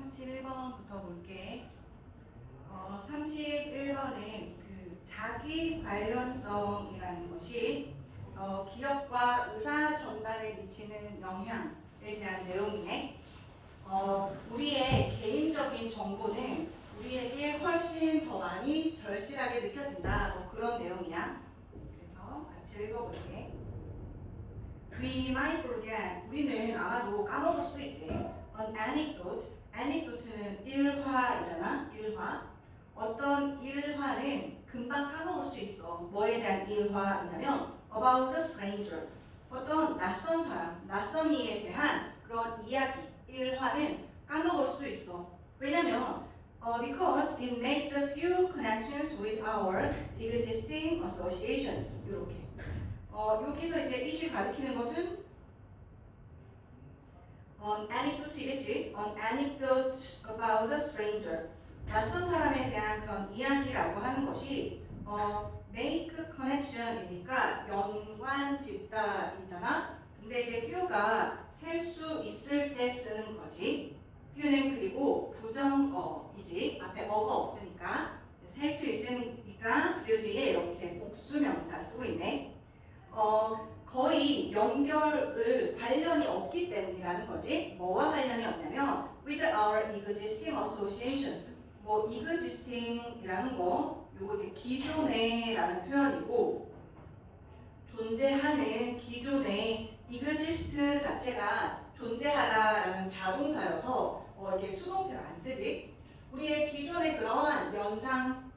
31번부터 볼게. 31번은 그 자기 관련성이라는 것이 기업과 의사 전달에 미치는 영향에 대한 내용이네. 우리의 개인적인 정보는 우리에게 훨씬 더 많이 절실하게 느껴진다. 그런 내용이야. 그래서 같이 읽어볼게. We might forget. 우리는 아마도 까먹을 수도 있대. An anecdote. anecdote는 일화이잖아. 일화. 어떤 일화는 금방 까먹을 수 있어. 뭐에 대한 일화냐면 about the stranger. 어떤 낯선 사람, 낯선 이에 대한 그런 이야기, 일화는 까먹을 수도 있어. 왜냐면 because it makes a few connections with our existing associations. 이렇게. 여기서 이제 이시 가리키는 것은 an anecdote이겠지. An anecdote about a stranger. 낯선 사람에 대한 그런 이야기라고 하는 것이 make connection이니까 연관 짓다이잖아. 근데 이제 few가 셀 수 있을 때 쓰는 거지. few는 그리고 부정어이지. 앞에 어가 없으니까 셀 수 있으니까 few 뒤에 이렇게 복수명사 쓰고 있네. 거의 연결을 관련이 없기 때문이라는 거지. 뭐와 관련이 없냐면 with our existing associations. 뭐 existing이라는 거 요거 이제 기존에라는 표현이고 존재하는 기존의 exist 자체가 존재하다라는 자동사여서 이렇게 수동태를 안 쓰지. 우리의 기존의 그러한 연상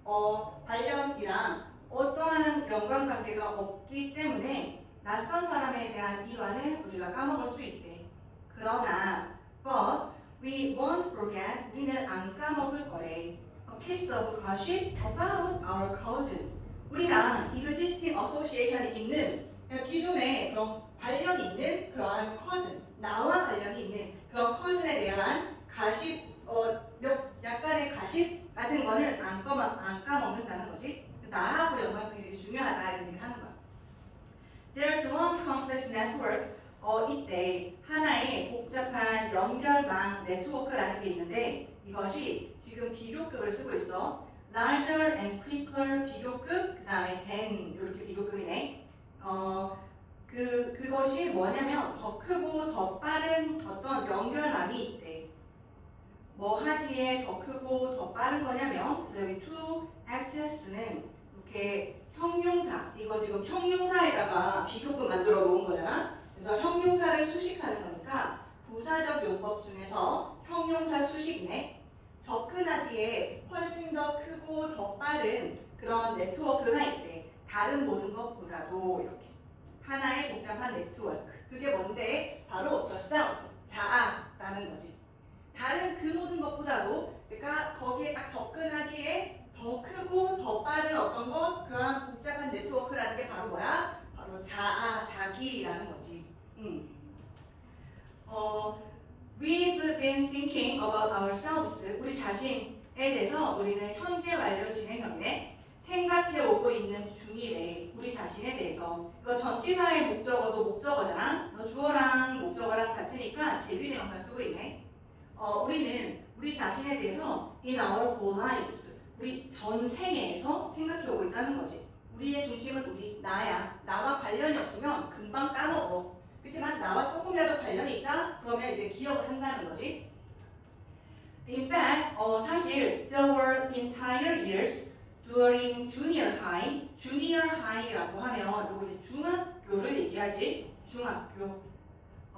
관련이랑 어떠한 연관관계가 없기 때문에 낯선 사람에 대한 일화는 우리가 까먹을 수 있대. 그러나 but we won't forget. 우리는 안 까먹을 거래. A piece of gossip about our cousin. 우리랑 existing association이 있는 기존에 그런 관련이 있는 그러한 cousin, 나와 관련이 있는 그런 cousin에 대한 가십, 약간의 가십 같은 거는 안 까먹는다는 거지. 나하고 연관성이 되게 중요하다 이런 얘기를 하는 거야. There's one complex network. 이때 하나의 복잡한 연결망 네트워크라는 게 있는데 이것이 지금 비교급을 쓰고 있어. larger and quicker 비교급, 그 다음에 than 이렇게 비교급이네. 그것이 뭐냐면 더 크고 더 빠른 어떤 연결망이 있대. 뭐 하기에 더 크고 더 빠른 거냐면 그래서 여기 to access는 이렇게 형용사, 이거 지금 형용사에다가 비교급 만들어 놓은 거잖아. 그래서 형용사를 수식하는 거니까 부사적 용법 중에서 형용사 수식이네. 접근하기에 훨씬 더 크고 더 빠른 그런 네트워크가 있대. 다른 모든 것보다도 이렇게 하나의 복잡한 네트워크. 그게 뭔데? 바로 the self, 자아라는 거지. 다른 그 모든 것보다도 그러니까 거기에 딱 접근하기에 더 크고 더 빠른 어떤 것, 그러한 복잡한 네트워크라는 게 바로 뭐야? 바로 자아, 자기라는 거지. We've been thinking about ourselves. 우리 자신에 대해서 우리는 현재 완료 진행형이네. 생각해 오고 있는 중이래. 우리 자신에 대해서. 이거 전치사의 목적어도 목적어잖아. 주어랑 목적어랑 같으니까 제비대명사 쓰고 있네. 우리는 우리 자신에 대해서 in our whole lives. 우리 전 생애에서 생각해 오고 있다는 거지. 우리의 중심은 우리, 나야. 나와 관련이 없으면 금방 까먹어. 그렇지만 나와 조금이라도 관련이 있다? 그러면 이제 기억을 한다는 거지. In fact, 사실 there were entire years during junior high. junior high라고 하면 요거 이제 중학교를 얘기하지. 중학교.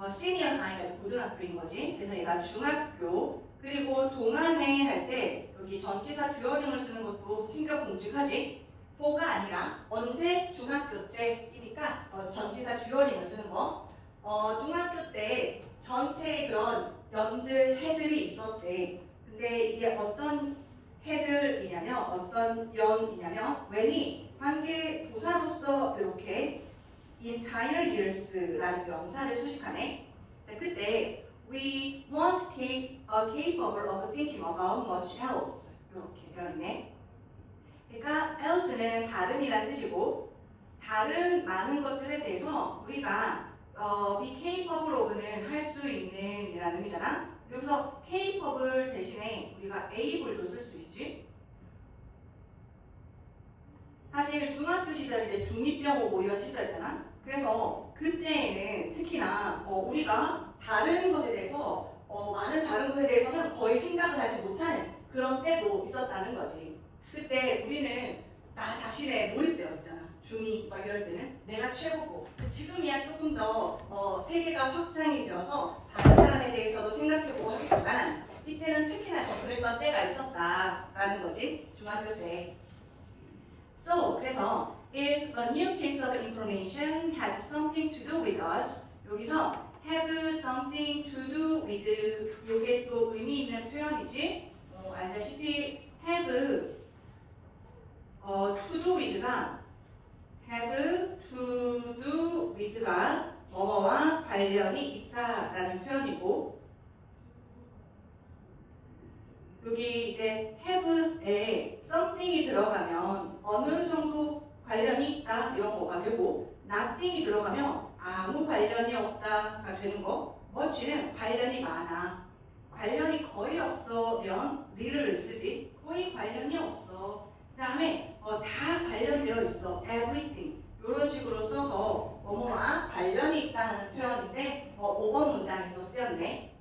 senior high가 고등학교인 거지. 그래서 얘가 중학교. 그리고 동안에 할 때 여기 전치사 듀어링을 쓰는 것도 충격 공직하지. for가 아니라 언제 중학교 때이니까 전치사 듀어링을 쓰는 거. 중학교 때 전체 그런 연들 해들이 있었대. 근데 이게 어떤 해들이냐면 어떤 연이냐면 when이 관계 부사로서 이렇게 entire years라는 명사를 수식하네. 그때 we weren't capable of thinking about much else 이렇게 되어 있네. 그러니까 else는 다른이란 뜻이고 다른 많은 것들에 대해서 우리가 be capable of는 할 수 있는 이라는 의미잖아. 여기서 K-팝을 대신에 우리가 A블도 쓸 수 있지. 사실 중학교 시절 이제 중2병 오고 이런 시절이잖아. 그래서 그때에는 특히나 우리가 다른 것에 대해서 많은 다른 것에 대해서는 거의 생각을 하지 못하는 그런 때도 있었다는 거지. 그때 우리는 나 자신에 몰입되어 있잖아. 중2 막 이럴 때는 내가 최고고. 지금이야 조금 더 세계가 확장이 되어서 다른 사람에 대해서도 생각해보고 하겠지만 이때는 특히나 더 그랬던 때가 있었다라는 거지. 중학교 때. So, 그래서 if a new piece of information has something to do with us, 여기서 have something to do with, 요게 또 의미 있는 표현이지. 알다시피 have to do with가 have to do with가 뭐뭐와 관련이 있다라는 표현이고, 여기 이제 have에 something이 들어가면 어느 정도 관련이 있다 이런 거가 되고, nothing이 들어가면 아무 관련이 없다가 되는 거. much는 관련이 많아. 관련이 거의 없으면 little를 쓰지. 거의 관련이 없어. 그 다음에 다 관련되어 있어. everything. 이런 식으로 써서 뭐뭐와 관련이 있다는 표현인데 5번 문장에서 쓰였네.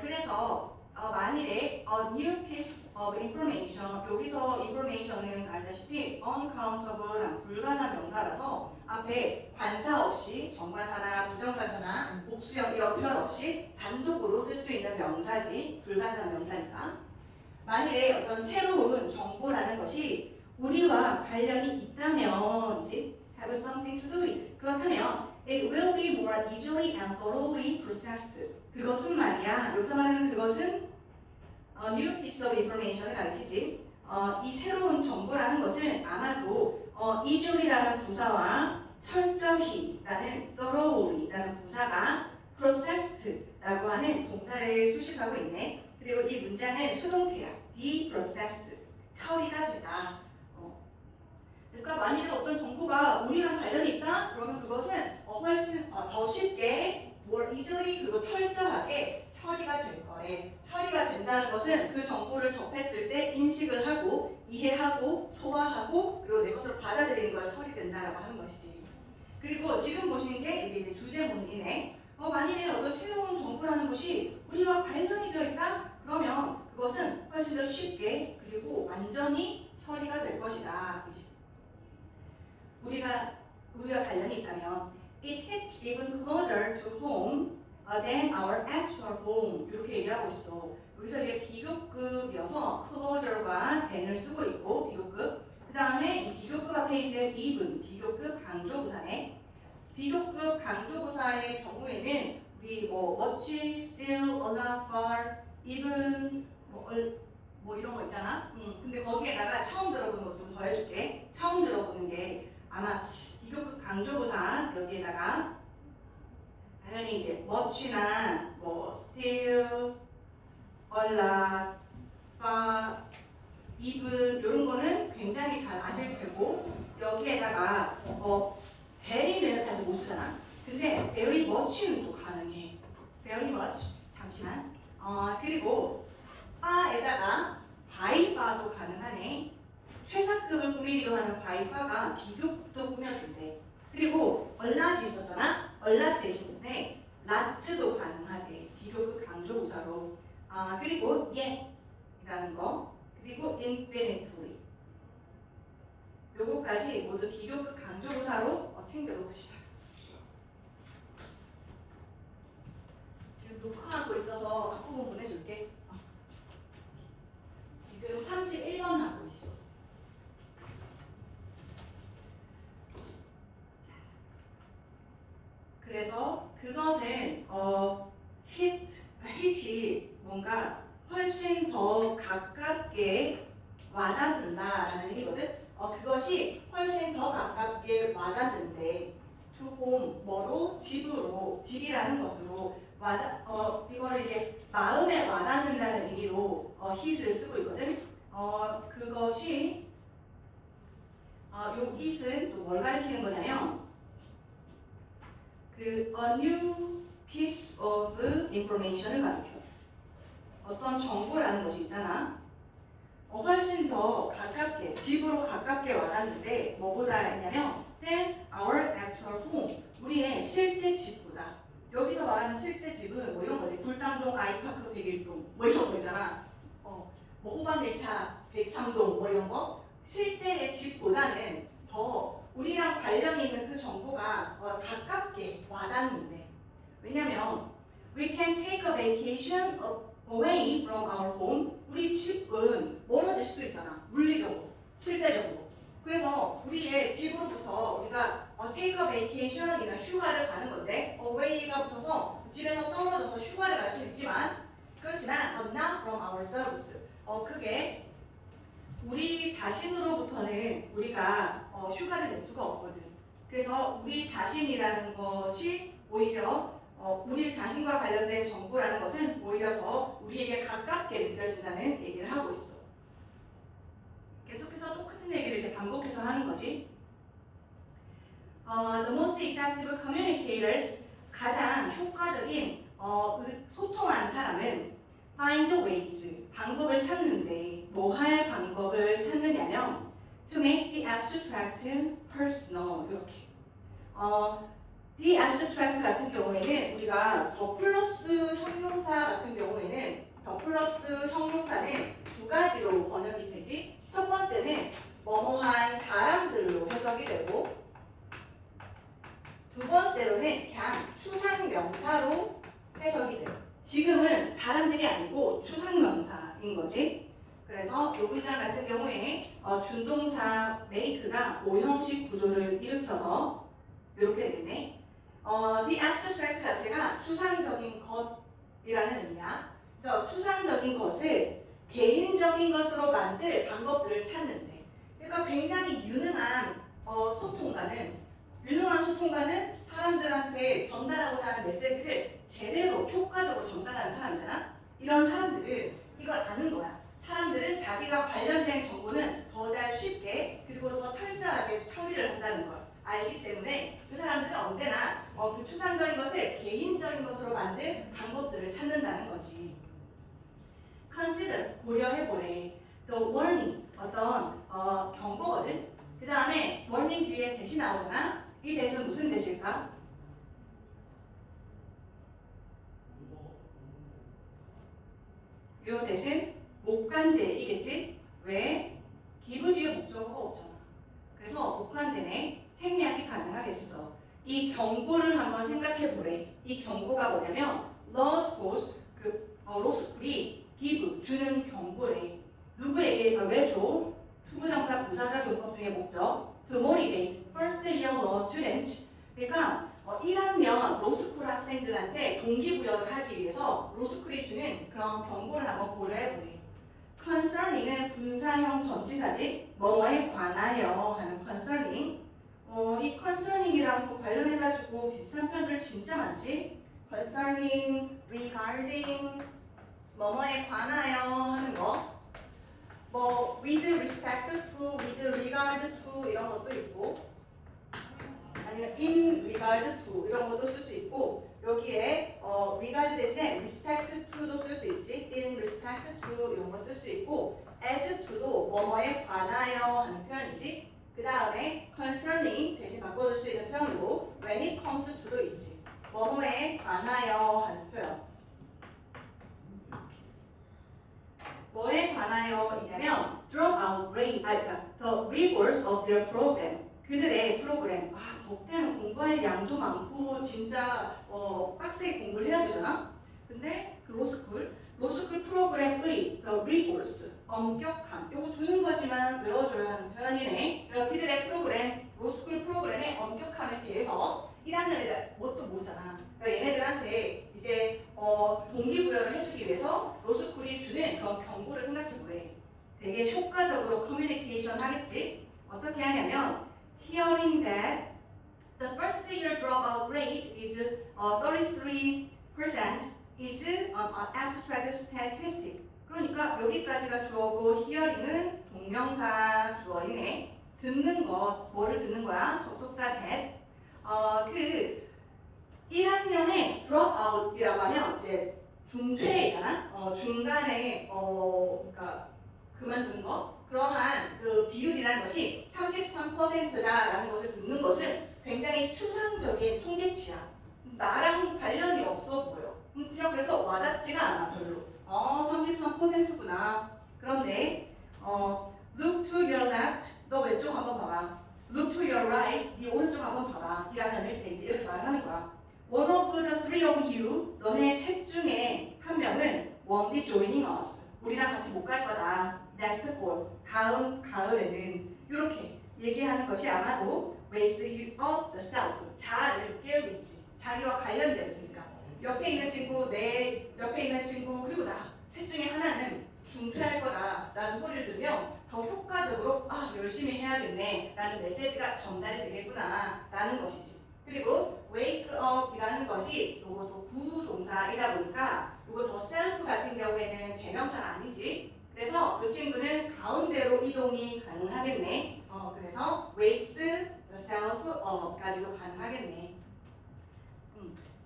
그래서 만일에 a new piece of information, 여기서 information은 알다시피 uncountable, 불가사 명사라서 앞에 관사 없이 정관사나 부정관사나 목수형 이런 표현 없이 단독으로 쓸 수 있는 명사지. 불가사 명사니까. 만일에 어떤 새로운 정보라는 것이 우리와 관련이 있다면 have something to do with, 그렇다면 it will be more easily and thoroughly processed. 그것은 말이야. 여기서 말하는 그것은 new piece of information을 가리키지. 이 새로운 정보라는 것은 아마도 easily라는 부사와 철저히라는 thoroughly라는 부사가 processed라고 하는 동사를 수식하고 있네. 그리고 이 문장은 수동태야. be processed. 처리가 되다. 그러니까 만일에 어떤 정보가 우리랑 관련이 있다? 그러면 그것은 훨씬 더 쉽게 more easily 그리고 철저하게 처리가 될 거래. 처리가 된다는 것은 그 정보를 접했을 때 인식을 하고 이해하고 소화하고 그리고 내 것으로 받아들이는 걸 처리된다라고 하는 것이지. 그리고 지금 보시는 게 이게 주제문이네. 만일에 어떤 새로운 정보라는 것이 우리와 관련이 되어 있다? 그러면 그것은 훨씬 더 쉽게 그리고 완전히 처리가 될 것이다. 우리가 관련이 있다면 it hits even closer to home than our actual home. 이렇게 얘기하고 있어. 여기서 이제 비교급이어서 closer과 than을 쓰고 있고 비교급. 그 다음에 이 비교급 앞에 있는 even 비교급 강조부사네. 비교급 강조부사의 경우에는 우리 much, still, a lot, far, even 뭐 이런 거 있잖아. 근데 거기에다가 처음 들어보는 거 좀 더 해줄게. 처음 들어보는 게 아마 비교급 강조부사 여기에다가 당연히 이제 much나 still, a lot, far, even 이런 거는 굉장히 잘 아실 테고 여기에다가 very는 사실 못 쓰잖아. 근데 very much는 또 가능해. very much. 잠시만. 그리고 far에다가 by far도 가능하네. 최상급을 꾸미기도 하는 by far가 비교급도 꾸며준대. 그리고 a lot이 있었잖아. a lot 대신에 lot도 가능하대. 비교급 강조부사로. 그리고 yet이라는 거. 그리고 infinitely. 요거까지 모두 비교급 강조부사로 챙겨놓읍시다. 지금 녹화하고 있어서 앞부분 보내줄게. 지금 31번 하고 있어. 그래서 그것은 hit이 뭔가 훨씬 더 가깝게 와닿는다라는 얘기거든. 그것이 훨씬 더 가깝게 와닿는데 to home 뭐로 집으로 집이라는 것으로 이거를 이제 마음에 와닿는다는 의미로 hit을 쓰고 있거든. 그것이 요 it은 또 뭘 가리키는 거냐면 그 a new piece of information을 가리켜. 어떤 정보라는 것이 있잖아. 훨씬 더 가깝게, 집으로 가깝게 와닿는데 뭐보다 했냐면 than our actual home. 우리의 실제 집보다. 여기서 말하는 실제 집은 뭐 이런 거지. 불당동 아이파크 101동 뭐 이런 거잖아. 뭐 호반 1차 103동 뭐 이런 거. 실제의 집보다는 더 우리랑 관련이 있는 그 정보가 가깝게 와닿는데. 왜냐면 we can take a vacation away from our home. 우리 집은 멀어질 수도 있잖아. 물리적으로, 실제적으로. 그래서 우리의 집으로부터 우리가 take a vacation이나 휴가를 가는 건데 away가 붙어서 집에서 떨어져서 휴가를 갈 수 있지만 그렇지만 but not from ourselves. 그게 우리 자신으로부터는 우리가 휴가를 낼 수가 없거든. 그래서 우리 자신이라는 것이 오히려 우리 자신과 관련된 정보라는 것은 오히려 더 우리에게 가깝게 느껴진다는 얘기를 하고 있어. 계속해서 똑같은 얘기를 이제 반복해서 하는 거지. The most effective communicators, 가장 효과적인 소통하는 사람은 find ways, 방법을 찾는데 뭐 할 방법을 찾느냐면 to make the abstract personal. 이렇게 the abstract 같은 경우에는 우리가 더 플러스 형용사 같은 경우에는 더 플러스 형용사는 두 가지로 번역이 되지. 첫 번째는 뭐뭐한 사람들로 해석이 되고 두 번째로는 그냥 추상명사로 해석이 돼요. 지금은 사람들이 아니고 추상명사인 거지. 그래서 이 문장 같은 경우에 준동사 make가 오형식 구조를 일으켜서 이렇게 되겠네. The abstract 자체가 추상적인 것이라는 의미야. 그래서 추상적인 것을 개인적인 것으로 만들 방법들을 찾는데, 그러니까 굉장히 유능한 소통가는 사람들한테 전달하고자 하는 메시지를 제대로 효과적으로 전달하는 사람이잖아. 이런 사람들은 이걸 아는 거야. 사람들은 자기가 관련된 정보는 더 잘 쉽게 그리고 더 철저하게 처리를 한다는 걸 알기 때문에 그 사람들은 언제나 그 추상적인 것을 개인적인 것으로 만들 방법들을 찾는다는 거지. Consider, 고려해보래. The warning, 어떤 경고거든. 그 다음에 warning 뒤에 대시 나오잖아. 이 대시는 무슨 대시일까? 요 대신 목간대이겠지? 왜? give 뒤에 목적어가 없잖아. 그래서 목간대네. 생략이 가능하겠어. 이 경고를 한번 생각해보래. 이 경고가 뭐냐면 law schools, 로스쿨이 give, 주는 경고래. 누구에게, 왜 줘? 투부정사 부사적 용법 중에 목적 to motivate first year law students. 그러니까 1학년 로스쿨 학생들한테 동기부여를 하기 위해서 로스쿨이 주는 그런 경고를 한번 고려해보래. concerning은 분사형 전치사지. 뭐뭐에 관하여 하는 concerning. 이 concerning이랑 또 관련해가지고 비슷한 표현들 진짜 많지. concerning, regarding, 뭐뭐에 관하여 하는 거. 뭐 with respect to, with regard to 이런 것도 있고, 아니면 in regard to 이런 것도 쓸 수 있고, 여기에 regard 대신에 respect to도 쓸 수 있지. in respect to 이런 거 쓸 수 있고, as to도 뭐뭐에 관하여 하는 표현이지. 그 다음에 concerning 대신 바꿔줄 수 있는 표현으로 when it comes to도 있지. 뭐뭐에 관하여 하는 표현. 뭐에 관하여이냐면 draw out the rigors of their program. 그들의 프로그램. 덕대는 공부할 양도 많고 진짜 빡세게 공부를 해야 되잖아. 근데 그 로스쿨 프로그램의 the rigors, 엄격함. 요거 주는 거지만 외워줘야 하는 표현이네. 그들의 프로그램, 로스쿨 프로그램의 엄격함에 대해서 1학년이라 뭣도 모르잖아. 그러니까 얘네들한테 이제 동기부여를 해주기 위해서 로스쿨이 주는 그런 경고를 생각해보래. 되게 효과적으로 커뮤니케이션 하겠지. 어떻게 하냐면 hearing that the first year dropout rate is 33% is an abstract statistic. 그러니까 여기까지가 주어고 hearing은 동명사 주어이네. 듣는 것, 뭐를 듣는 거야? 접속사 that. 1학년에 drop out이라고 하면 이제 중퇴잖아. 중간에 그러니까 그만둔 거. 그러한 그 비율이라는 것이 33%다라는 것을 듣는 것은 굉장히 추상적인 통계치야. 나랑 관련이 없어 보여. 그냥 그래서 와닿지가 않아 별로. 33%구나. 그런데 look to your left. 너 왼쪽 한번 봐봐. Look to your right. 네 오른쪽 한번 봐봐. 1학년 1페이지 이렇게 말하는 거야. One of the three of you. 너네 셋 중에 한 명은 won't be joining us. 우리랑 같이 못 갈 거다. Next fall. 다음 가을에는 이렇게 얘기하는 것이 아마도 raise you up the self. 자아를 깨우겠지. 자기와 관련되어 있으니까. 옆에 있는 친구, 내 옆에 있는 친구, 그리고 나. 셋 중에 하나는 중퇴할 거다 라는 소리를 들으면 더 효과적으로 열심히 해야겠네 라는 메시지가 전달이 되겠구나 라는 것이지. 그리고 wake up 이라는 것이 이것도 구동사이다 보니까 이거 더 self 같은 경우에는 대명사가 아니지. 그래서 그 친구는 가운데로 이동이 가능하겠네. 그래서 wakes the self up까지도 가능하겠네.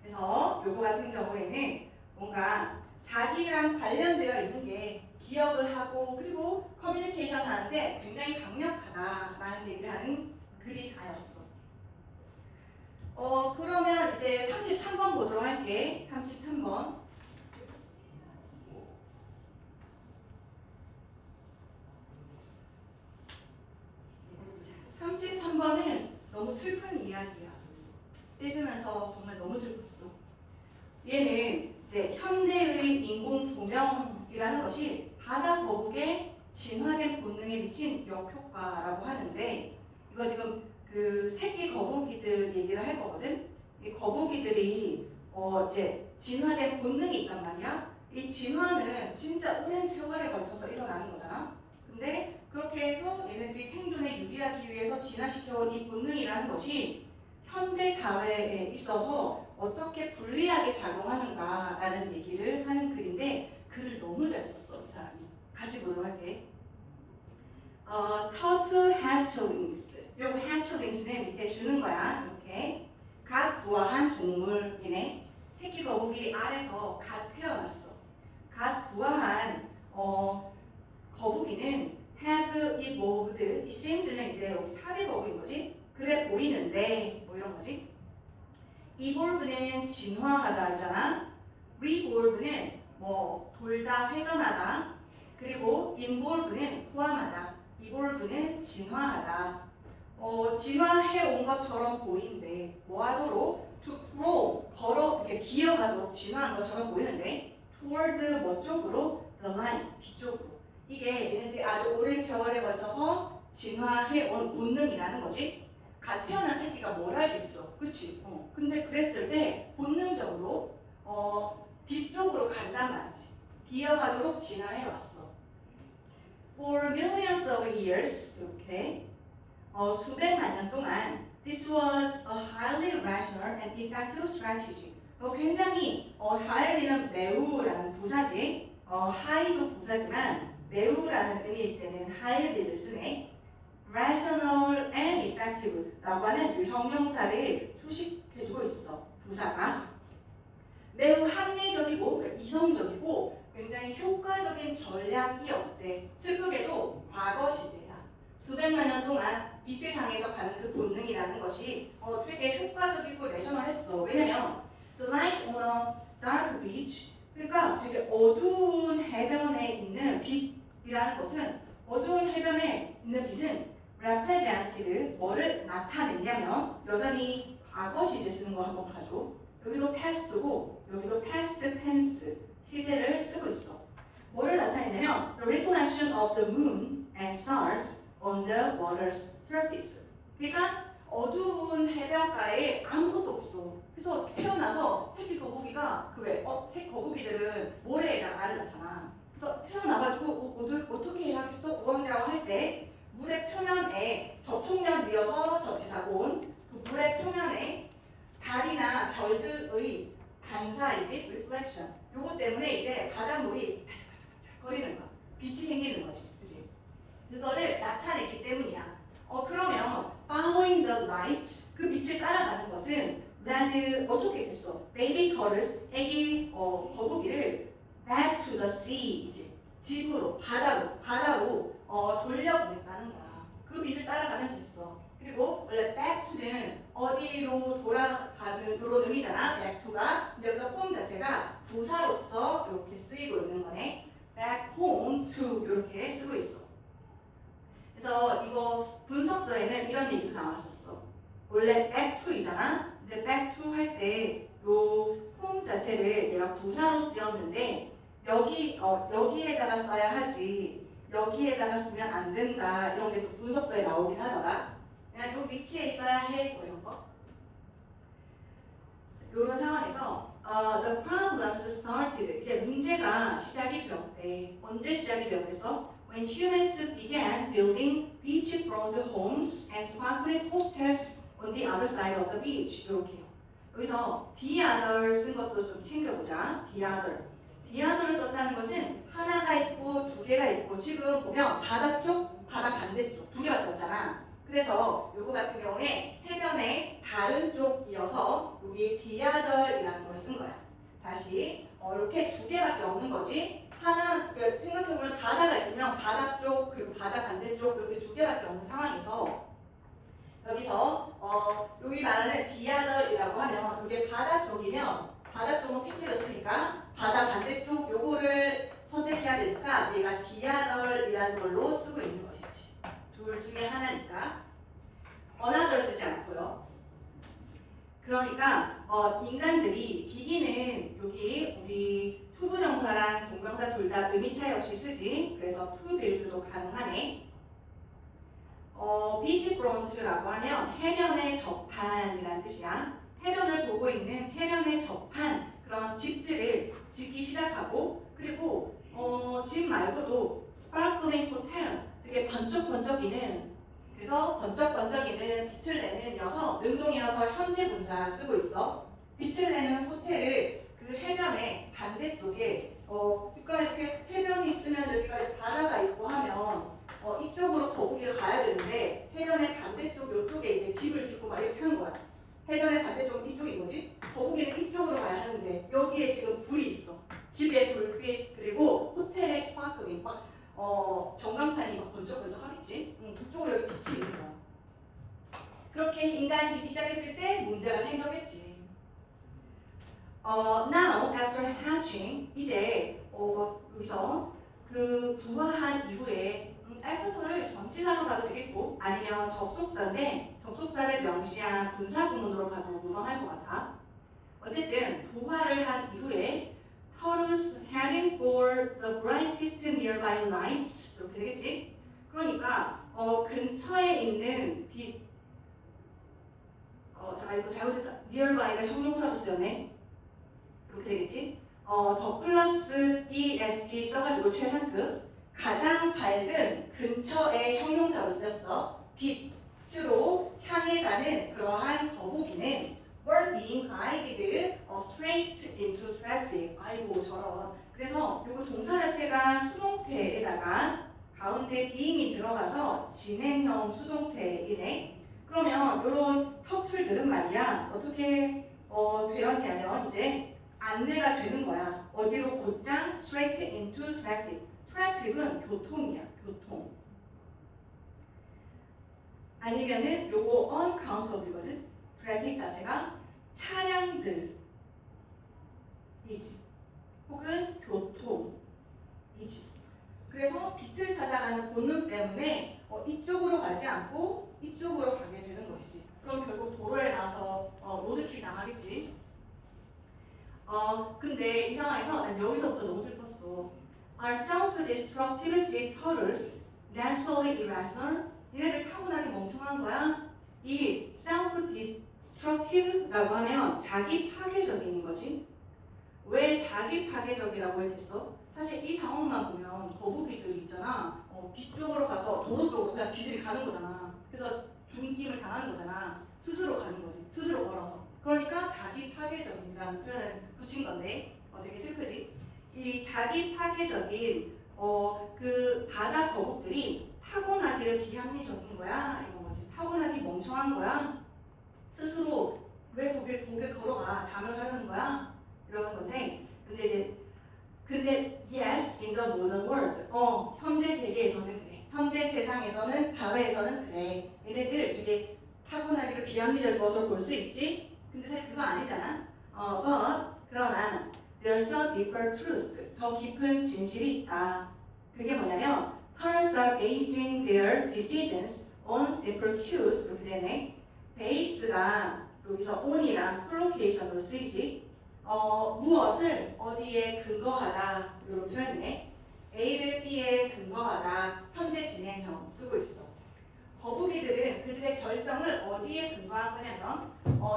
그래서 요거 같은 경우에는 뭔가 자기랑 관련되어 있는 게 기억을 하고 그리고 커뮤니케이션 하는데 굉장히 강력하다라는 얘기를 하는 글이 다였어. 그러면 이제 33번 보도록 할게. 33번. 33번은 너무 슬픈 이야기야. 읽으면서 정말 너무 슬펐어. 얘는 이제 현대의 인공 조명이라는 것이 바다 거북의 진화된 본능에 미친 역효과라고 하는데, 이거 지금 그 새끼 거북이들 얘기를 할 거거든. 이 거북이들이 이제 진화된 본능이 있단 말이야. 이 진화는 진짜 오랜 세월에 걸쳐서 일어나는 거잖아. 근데 그렇게 해서 얘네들이 생존에 유리하기 위해서 진화시켜온 이 본능이라는 것이 현대 사회에 있어서 어떻게 불리하게 작용하는가라는 얘기를 하는 글인데, 글을 너무 잘 썼어, 이 사람이. 같이 보도록 할게. turtle hatchlings. 요거 hatchlings는 밑에 주는 거야. 이렇게. 갓 부화한 동물이네. 새끼 거북이 알에서 갓 태어났어. 갓 부화한 거북이는 have evolved. 이 seems는 이제 여기 사비 거북인 거지. 그래 보이는데 뭐 이런 거지. evolve는 진화하다잖아. revolve는 뭐 돌다, 회전하다. 그리고 involve는 포함하다. evolve는 진화하다. 진화해 온 것처럼 보이는데 뭐하도록 to grow, 걸어 이렇게 기어가도록 진화한 것처럼 보이는데 toward 뭐 쪽으로? the light, 빛 쪽으로. 이게 얘네들이 아주 오랜 세월에 걸쳐서 진화해 온 본능이라는 거지. 갓 태어난 새끼가 뭘 알겠어, 그치? 근데 그랬을 때 본능적으로 빛 쪽으로 간단 말이지. 기어가도록 진화해 왔어. For millions of years, 이렇게 수백만 년 동안 this was a highly rational and effective strategy. 굉장히 highly는 매우라는 부사지. high도 부사지만 매우라는 의미일 때는 highly를 쓰네. rational and effective 라고 하는 형용사를 수식해주고 있어. 부사가 매우 합리적이고 이성적이고 굉장히 효과적인 전략이었대. 슬프게도 과거 시제야. 수백만 년 동안 빛을 향해서 가는 그 본능이라는 것이 되게 효과적이고 레셔널했어. 왜냐면 the light on a dark beach, 그러니까 되게 어두운 해변에 있는 빛이라는 것은, 어두운 해변에 있는 빛은 represent를 뭐를 나타내냐면, 여전히 과거 시제 쓰는 거 한번 봐줘. 여기도 past고 여기도 past tense 시제를 쓰고 있어. 뭐를 나타내냐면 the reflection of the moon and stars on the water's surface. 그러니까 어두운 해변가에 아무것도 없어. 그래서 태어나서 새끼 거북이가 새 거북이들은 모래에다가 알을 낳잖아. 그래서 태어나가지고 어떻게 해야겠어? 우왕좌왕 할 때 물의 표면에 접촉면 위어서 접지사고 그 물의 표면에 달이나 별들의 반사이지, reflection. 요거 때문에 이제 바닷물이 거리는 거야. 빛이 생기는 거지, 그지? 그거를 나타냈기 때문이야. 그러면 following the light, 그 빛을 따라가는 것은 led and 어떻게 됐어? Baby turtles, 애기 거북이를 back to the sea, 이제 집으로 바다로 돌려보냈다는 거야. 그 빛을 따라가면 됐어. 그리고 원래 back to는 어디로 돌아가는 그런 의미잖아. back to가. 근데 여기서 home 자체가 부사로서 이렇게 쓰이고 있는 거네. back home to 이렇게 쓰고 있어. 그래서 이거 분석서에는 이런 얘기도 나왔었어. 원래 back to이잖아. 근데 back to 할 때 요 home 자체를 얘가 부사로 쓰였는데 여기에다가 써야 하지 여기에다가 쓰면 안 된다 이런 게 또 분석서에 나오긴 하더라. 그냥 요 위치에 있어야 해 뭐 이런 거. 이런 상황에서 the problems started 이제 문제가 시작이 되었대. 언제 시작이 되었겠어? When humans began building beachfront homes and sparkling hotels on the other side of the beach. 이렇게요. 여기서 the other 쓴 것도 좀 챙겨보자. the other를 썼다는 것은 하나가 있고 두 개가 있고 지금 보면 바다 쪽, 바다 반대쪽 두 개밖에 없잖아. 그래서 요거 같은 경우에 해변의 다른 쪽이어서 여기 the other이라는 걸 쓴 거야. 다시 이렇게 두 개밖에 없는 거지. 하나 생각해보면 바다가 있으면 바다 쪽 그리고 바다 반대쪽 이렇게 두 개밖에 없는 상황에서 여기서 여기 말하는 the other이라고 하면 이게 바다 쪽이면 바다 쪽은 팽개졌으니까 바다 반대쪽 요거를 선택해야 되니까 얘가 the other이라는 걸로 쓰고 있는 것이지. 둘 중에 하나니까 another 쓰지 않고요. 그러니까 인간들이 기기는 여기 우리 투부정사랑 동명사 둘 다 의미 차이 없이 쓰지. 그래서 to build도 가능하네. beachfront라고 하면 해변의 접한이라는 뜻이야. 해변을 보고 있는 해변에 접한 그런 집들을 짓기 시작하고 그리고 집 말고도 스파클링 호텔 되게 번쩍번쩍이는 그래서 번쩍번쩍이는 빛을 내는 이어서 능동이어서 현재 분사 쓰고 있어. 빛을 내는 호텔을 그 해변의 반대쪽에 그러니까 이렇게 해변이 있으면 여기가 바다가 있고 하면 이쪽으로 거북이가 가야 되는데 해변의 반대쪽 이쪽에 이제 집을 짓고 막 이렇게 한 거야. 해변의 반대쪽은 이쪽이 뭐지? 거북이는 이쪽으로 가야 하는데 여기에 지금 불이 있어. 집에 불빛 그리고 호텔의 스파클링 막 전광판이 막 번쩍번쩍 하겠지? 그쪽으로 여기 빛이 있는 거야. 그렇게 인간이 짓기 시작했을 때 문제가 생겼겠지. Now after hatching 이제 여기서 그 부화한 이후에 after를 전치사로 가도 되겠고 아니면 접속사인데 접속사를 명시한 분사구문으로 가도 무방할 것 같아. 어쨌든 부화를 한 이후에 turtles heading for the brightest nearby lights 이렇게 되겠지. 그러니까 근처에 있는 빛 자 이거 잘못했다. nearby가 형용사로 쓰였네. 이렇게 되겠지. 더 플러스 est 써가지고 최상급 가장 밝은 근처의 형용사로 쓰였어. 빛으로 향해 가는 그러한 거북이는 were being guided straight into traffic. 아이고 저런. 그래서 이거 동사 자체가 수동태에다가 가운데 being이 들어가서 진행형 수동태이네. 그러면 이런 터틀들은 말이야 어떻게 되었냐면 이제 안내가 되는 거야. 어디로 곧장 straight into traffic. 트래픽은 교통이야. 교통. 아니면은 요거 uncountable거든. 트래픽 자체가 차량들이지. 혹은 교통이지. 그래서 빛을 찾아가는 본능 때문에 이쪽으로 가지 않고 이쪽으로 가게 되는 것이지. 그럼 결국 도로에 나와서 로드킬 당하겠지. 근데 이 상황에서 난 여기서부터 너무 슬펐어. Are self-destructive sea turtles naturally irrational? 얘네들 타고나게 멍청한 거야? 이 self-destructive라고 하면 자기 파괴적인 거지. 왜 자기 파괴적이라고 했겠어? 사실 이 상황만 보면 거북이들이 있잖아. 빛 쪽으로 가서 도로 쪽으로 그냥 지들이 가는 거잖아. 그래서 중임을 당하는 거잖아. 스스로 가는 거지. 스스로 걸어서. 그러니까 자기 파괴적이라는 표현을 붙인 건데 되게 슬프지? 이 자기 파괴적인 그 바다 거북들이 타고나기를 비합리적인 거야 이런 거지. 타고나기 멍청한 거야. 스스로 왜 독일 걸어가? 잠을 하려는 거야? 이러는 건데, 근데 yes, in the modern world. 현대 세계에서는 그래. 현대 세상에서는, 사회에서는 그래. 얘네들 이게 타고나기로 비합리적인 것을 볼 수 있지? 근데 사실 그거 아니잖아. 그러나 there's a deeper truth. 더 깊은 진실이 있다. 그게 뭐냐면 parents are basing their decisions on simple cues. 이렇게 되네. base가 여기서 on이랑 콜로케이션으로 쓰이지. 무엇을 어디에 근거하다 이런 표현이네. A를 B에 근거하다 현재 진행형 쓰고 있어. 거북이들은 그들의 결정을 어디에 근거한 거냐면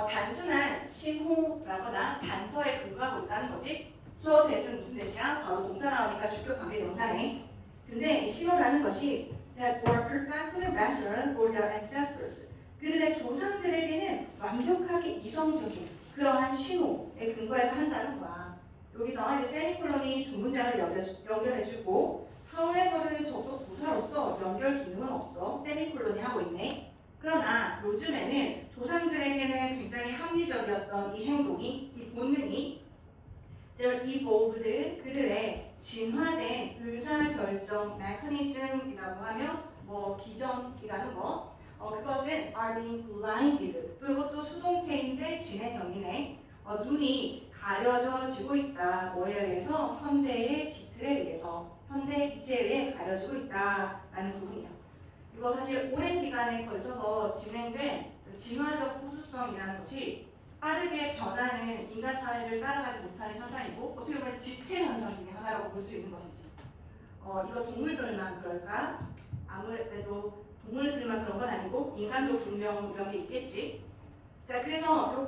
단순한 신호라거나 단서에 근거하고 있다는 거지. 주어 대신 무슨 대시야? 바로 동사 나오니까 주격 관계 동사네. 근데 이 신호라는 것이 that were perfectly rational for their ancestors. 그들의 조상들에게는 완벽하게 이성적인 그러한 신호에 근거해서 한다는 거야. 여기서 이제 세미콜론이 두 문장을 연결해주고 however를 접속 부사로서 연결 기능은 없어. 세미콜론이 하고 있네. 그러나 요즘에는 조상들에게는 굉장히 합리적이었던 이 행동이, 이 본능이 they're evolved, 그들의 진화된 의사결정 메커니즘이라고 하면 기전이라는 거. 그것은 are being blinded. 또 이것도 수동태인데 진행형이네. 눈이 가려져지고 있다. 뭐에 의해서? 현대의 빛에 의해서. 현대의 빛에 의해 가려지고 있다라는 부분이야. 이거 사실 오랜 기간에 걸쳐서 진행된 진화적 호수성이라는 것이 빠르게 변하는 인간 사회를 따라가지 못하는 현상이고 어떻게 보면 지체 현상 중에 하나라고 볼 수 있는 것이지. 이거 동물들만 그럴까? 아무래도 동물들만 그런 건 아니고 인간도 분명 이런 게 있겠지. 자, 그래서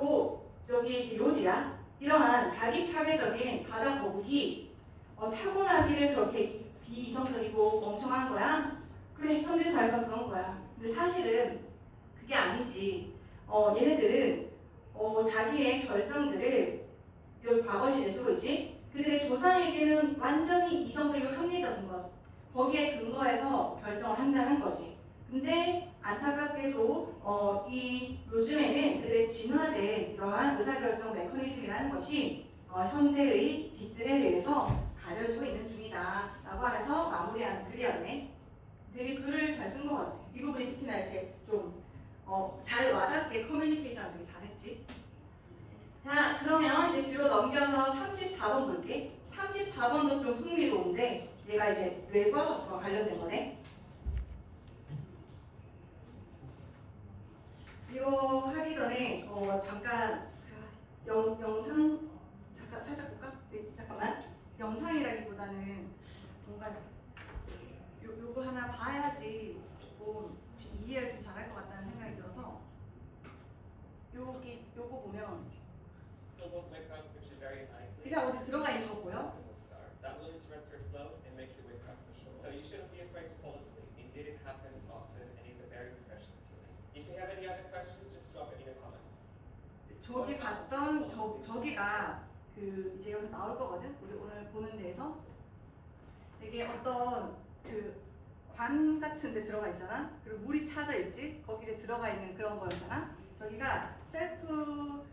여기 이제 요지야. 이러한 자기 파괴적인 바다 거북이 타고나기를 그렇게 비이성적이고 멍청한 거야? 그래, 현대사회에서 그런 거야. 근데 사실은 그게 아니지. 얘네들은 자기의 결정들을 여기 과거시를 쓰고 있지. 그들의 조상에게는 완전히 이성적이고 합리적인 것. 거기에 근거해서 결정을 한다는 거지. 근데 안타깝게도 이 요즘에는 그들의 진화된 이러한 의사결정 메커니즘이라는 것이 현대의 빛들에 의해서 가려지고 있는 중이다 라고 하면서 마무리하는 글이었네. 되게 글을 잘 쓴 것 같아. 이 부분이 특히나 이렇게 좀 잘 와닿게 커뮤니케이션 되게 잘했지. 자, 그러면 이제 뒤로 넘겨서 34번 볼게. 34번도 좀 흥미로운데 얘가 이제 뇌과학과 관련된 거네. 이거 하기 전에 잠깐 영상 살짝 볼까? 네, 잠깐만. 영상이라기보다는 뭔가 요거 하나 봐야지 조금 이해를 좀 잘할 것 같다는 생각이 들어서 요거 보면 이제 어디 들어가 있는 거 보여? That will interrupt your flow and make you wake up. So you shouldn't be afraid to fall asleep. Indeed, it happens often and it's a very refreshing feeling. If you have any other questions, just drop it in the comments. 저기 봤던 저기가 이제 여기 나올 거거든. 우리 오늘 보는 데에서 되게 어떤 관 같은 데 들어가 있잖아. 그리고 물이 차져 있지. 거기에 들어가 있는 그런 거였잖아. 저기가 셀프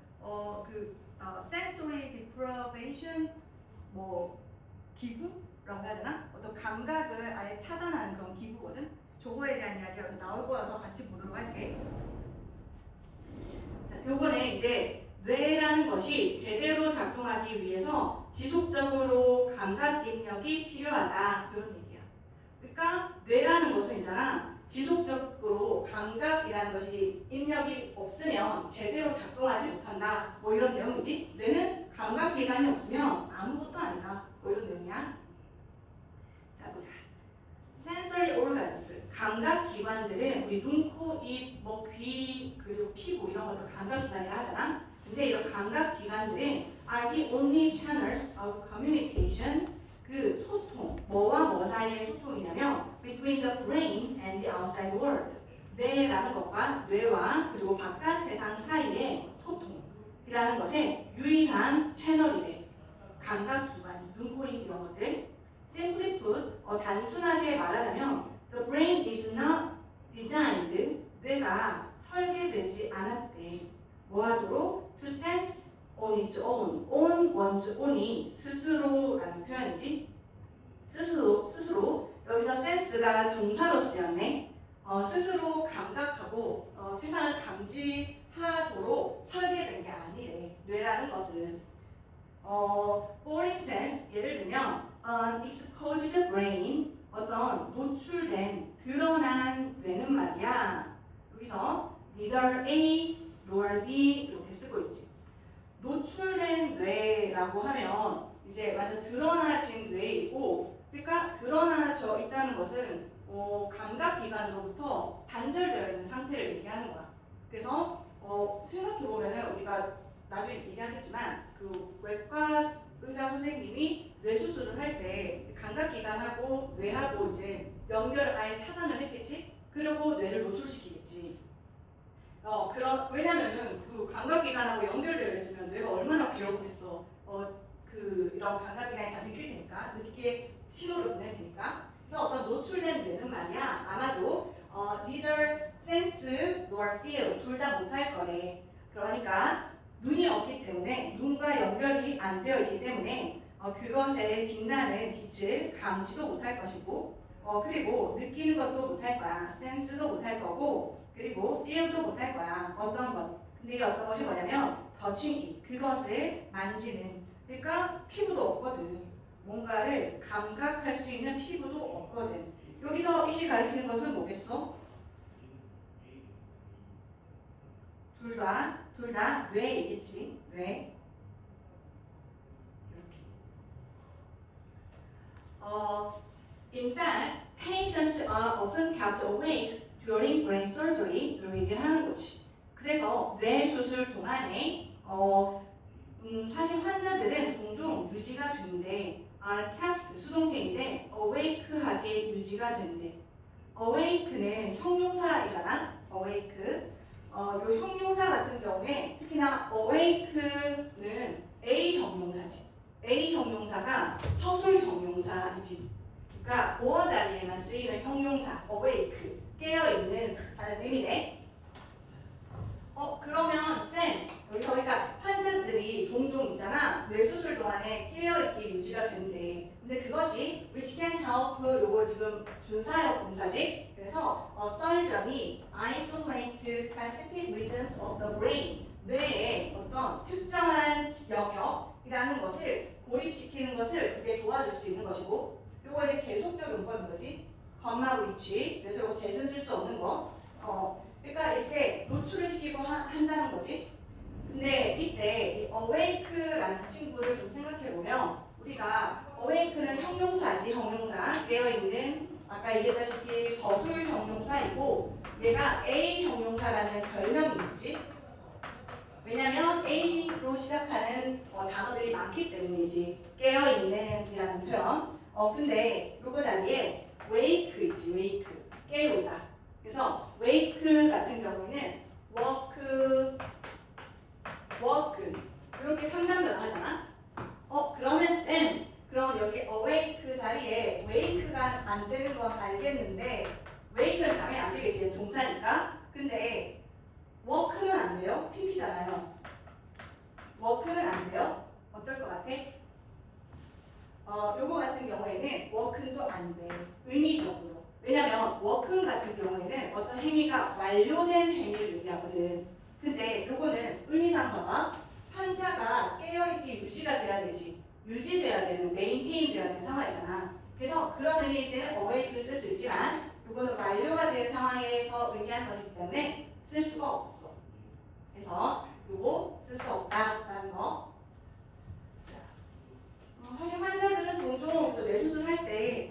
sensory deprivation 기구라고 해야 되나? 어떤 감각을 아예 차단하는 그런 기구거든. 저거에 대한 이야기가 나올 거라서 같이 보도록 할게. 자, 요번에 이제 뇌라는 것이 제대로 작동하기 위해서 지속적으로 감각 입력이 필요하다. 이런 얘기야. 그러니까 뇌라는 것은 있잖아. 지속적으로 감각이라는 것이 입력이 없으면 제대로 작동하지 못한다. 이런 내용이지. 뇌는 감각기관이 없으면 아무것도 아니다. 이런 내용이야. 자, 보자. sensory organs, 감각기관들은 우리 눈, 코, 입, 귀, 그리고 피부 이런 것들 감각기관이라 하잖아. 근데 이런 감각기관들은 are the only channels of communication, 소통, 뭐와 뭐 사이의 소통이냐면 between the brain and the outside world. 뇌라는 것과 뇌와 그리고 바깥 세상 사이의 소통이라는 것에 유일한 채널이래. 감각기관, 눈, 코, 입 이런 것들. Simply put, 단순하게 말하자면 the brain is not designed, 뇌가 설계되지 않았대. 뭐하도록? one's own이 스스로라는 표현이지. 스스로. 여기서 sense가 동사로 쓰였네. 스스로 감각하고 세상을 감지하도록 설계된 게 아니래. 뇌라는 것은. For instance, 예를 들면 an exposed brain, 어떤 노출된, 드러난 뇌는 말이야. 여기서 neither A nor B 이렇게 쓰고 있지. 노출된 뇌라고 하면 이제 완전 드러나진 뇌이고, 그러니까 드러나져 있다는 것은 감각기관으로부터 단절되어 있는 상태를 얘기하는 거야. 그래서 생각해보면은 우리가 나중에 얘기하겠지만 그 외과 의사 선생님이 뇌 수술을 할 때 감각기관하고 뇌하고 이제 연결을 아예 차단을 했겠지? 그리고 뇌를 노출시키겠지. 왜냐면은 그 감각기관하고 연결되어 있으면 뇌가 얼마나 괴롭겠어. 이런 감각기관이 다 느낄 테니까, 느끼게 신호를 보낼 테니까. 그래서 어떤 노출된 뇌는 말이야, 아마도 neither sense nor feel 둘 다 못할 거래. 그러니까 눈이 없기 때문에, 눈과 연결이 안 되어 있기 때문에 그것에 빛나는 빛을 감지도 못할 것이고, 그리고 느끼는 것도 못할 거야. 센스도 못할 거고, 그리고 feel도 못할 거야. 어떤 것. 근데 이게 어떤 것이 뭐냐면 터칭기, 그것을 만지는. 그러니까 피부도 없거든. 뭔가를 감각할 수 있는 피부도 없거든. 여기서 이시 가리키는 것은 뭐겠어? 둘 다 뇌이겠지. 뇌. In fact, patients are often kept awake during brain surgery. 이런 얘기를 하는 거지. 그래서 뇌 수술 동안에 사실 환자들은 종종 유지가 된대. are kept 수동태인데 awake하게 유지가 된대. awake는 형용사이잖아. awake. 요 형용사 같은 경우에 특히나 awake는 A 형용사지. A 형용사가 서술 형용사이지. 그러니까 보어 자리에만 쓰이는 형용사 awake, 깨어있는 라는 의미네. 그러면 쌤, 여기서 그러니까 환자들이 종종 있잖아. 뇌수술 동안에 깨어있게 유지가 된대. 근데 그것이 which can help, 요거 지금 준사역 동사지. 그래서 surgeon이 isolate specific regions of the brain, 뇌의 어떤 특정한 영역이라는 것을 고립시키는 것을 그게 도와줄 수 있는 것이고, 요거 이제 계속적 용법인 거지. 컴마 위치. 그래서 이거 대신 쓸 수 없는 거. 그러니까 이렇게 노출을 시키고 한다는 거지. 근데 이때 이 awake라는 친구를 좀 생각해 보면, 우리가 awake는 형용사지. 형용사. 깨어있는, 아까 얘기했다시피 서술 형용사이고, 얘가 A 형용사라는 별명이 있지. 왜냐면 A로 시작하는 단어들이 많기 때문이지. 깨어있는 이라는 표현. 근데 요거 자리에 wake 있지. wake. 깨우다. 그래서 wake 같은 경우에는 work 이렇게 상담을 하잖아. 그러면 쌤, 그럼 여기 awake 자리에 wake가 안 되는 건 알겠는데, wake는 당연히 안 되겠지. 동사니까. 근데 work는 안 돼요? PP잖아요. work는 안 돼요? 어떨 것 같아? 요거 같은 경우에는 work도 안 돼. 의미적으로. 왜냐면 work 같은 경우에는 어떤 행위가 완료된 행위를 얘기하거든. 근데 요거는 의미상 봐봐. 환자가 깨어있게 유지가 돼야 되지. 유지돼야 되는, maintain 돼야 되는 상황이잖아. 그래서 그런 의미일 때는 awake를 쓸 수 있지만, 요거는 완료가 된 상황에서 의미하는 것이기 때문에 쓸 수가 없어. 그래서 요거 쓸 수 없다라는 거. 사실 환자들은 종종 뇌수술 할 때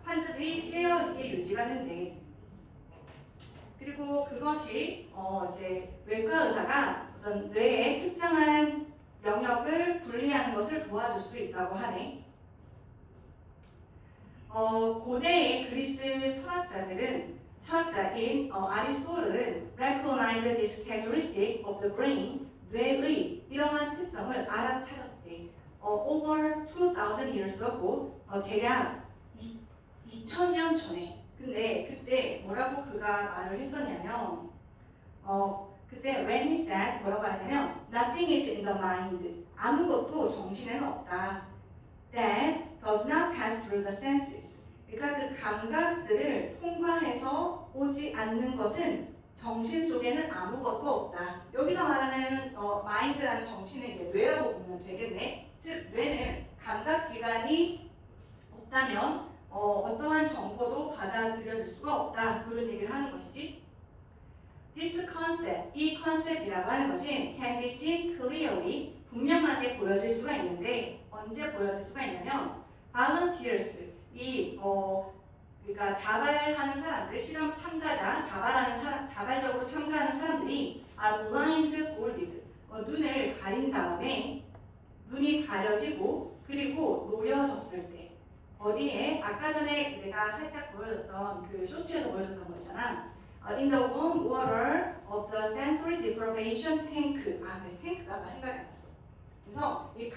환자들이 깨어있게 유지가 된대. 그리고 그것이 이제 외과 의사가 어떤 뇌의 특정한 영역을 분리하는 것을 도와줄 수 있다고 하네. 고대의 그리스 철학자인 아리스토텔은 recognized this characteristic of the brain, 뇌의 이러한 특성을 알아차렸대. Over 2,000 years ago, 대략 2,000년 전에. 근데 그때 뭐라고 그가 말을 했었냐면, 그때 when he said 뭐라고 하냐면 nothing is in the mind. 아무것도 정신에는 없다. That does not pass through the senses. 그러니까 그 감각들을 통과해서 오지 않는 것은 정신 속에는 아무것도 없다. 여기서 말하는 마인드라는 정신은 이제 뇌라고 보면 되겠네. 즉 뇌는 감각기관이 없다면 어떠한 정보도 받아들여질 수가 없다. 그런 얘기를 하는 것이지. This concept, 이 컨셉이라고 하는 것이 can be seen clearly, 분명하게 보여질 수가 있는데 언제 보여질 수가 있냐면 volunteers, 그러니까 자발하는 사람들, 실험 참가자, 자발적으로 참가하는 사람들이 are blindfolded, 눈을 가린 다음에 눈이 가려지고 그리고 놓여졌을 때 어디에 아까 전에 내가 살짝 보여줬던 그 쇼츠에서 보여줬던 거 있잖아. In the warm water of the sensory deprivation tank. 그래, 탱크가 아까 생각이 안 났어. 그래서 이